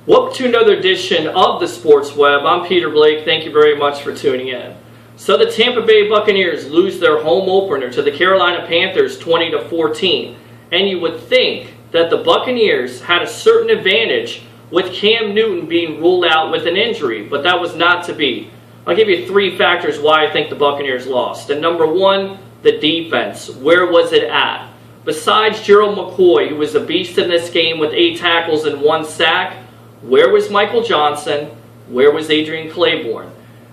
Welcome to another edition of the Sports Web. I'm Peter Blake. Thank you very much for tuning in. So the Tampa Bay Buccaneers lose their home opener to the Carolina Panthers 20-14. And you would think that the Buccaneers had a certain advantage with Cam Newton being ruled out with an injury, but that was not to be. I'll give you three factors why I think the Buccaneers lost. And number one, the defense. Where was it at? Besides Gerald McCoy, who was a beast in this game with 8 tackles and 1 sack, where was Michael Johnson? Where was Adrian Claiborne?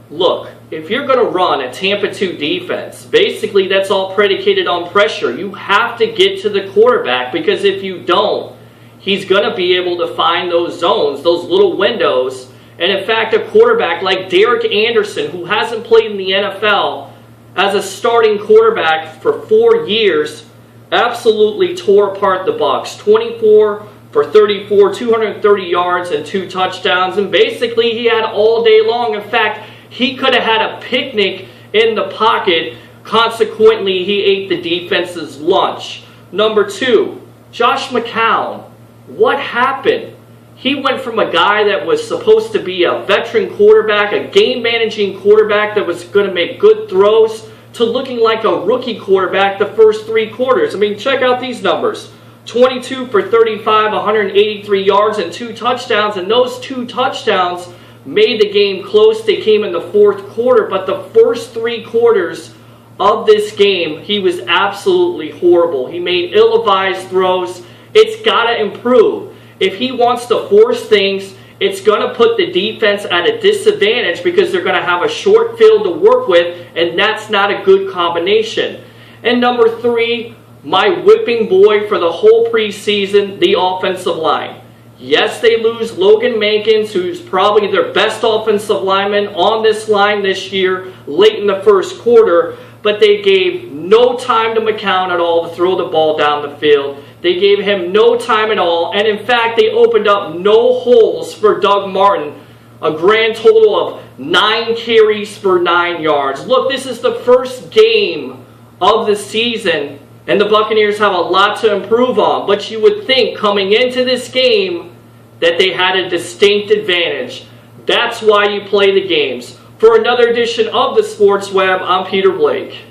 Look, if you're going to run a Tampa 2 defense, basically that's all predicated on pressure. You have to get to the quarterback, because if you don't, he's going to be able to find those zones, those little windows. And in fact, a quarterback like Derek Anderson, who hasn't played in the NFL as a starting quarterback for 4 years, absolutely tore apart the Bucs. 24 for 34, 230 yards and 2 touchdowns. And basically he had all day long. In fact, he could have had a picnic in the pocket. Consequently, he ate the defense's lunch. Number 2, Josh McCown. What happened? He went from a guy that was supposed to be a veteran quarterback, a game-managing quarterback that was going to make good throws, to looking like a rookie quarterback the first 3 quarters. I mean, check out these numbers. 22 for 35, 183 yards and 2 touchdowns. And those 2 touchdowns made the game close. They came in the 4th quarter. But the first 3 quarters of this game, he was absolutely horrible. He made ill-advised throws. It's got to improve. If he wants to force things, it's going to put the defense at a disadvantage, because they're going to have a short field to work with, and that's not a good combination. And number 3, my whipping boy for the whole preseason, the offensive line. Yes, they lose Logan Mankins, who's probably their best offensive lineman on this line this year, late in the first quarter, but they gave no time to McCown at all to throw the ball down the field. They gave him no time at all, and in fact, they opened up no holes for Doug Martin. A grand total of 9 carries for 9 yards. Look, this is the first game of the season, and the Buccaneers have a lot to improve on. But you would think coming into this game that they had a distinct advantage. That's why you play the games. For another edition of the Sports Web, I'm Peter Blake.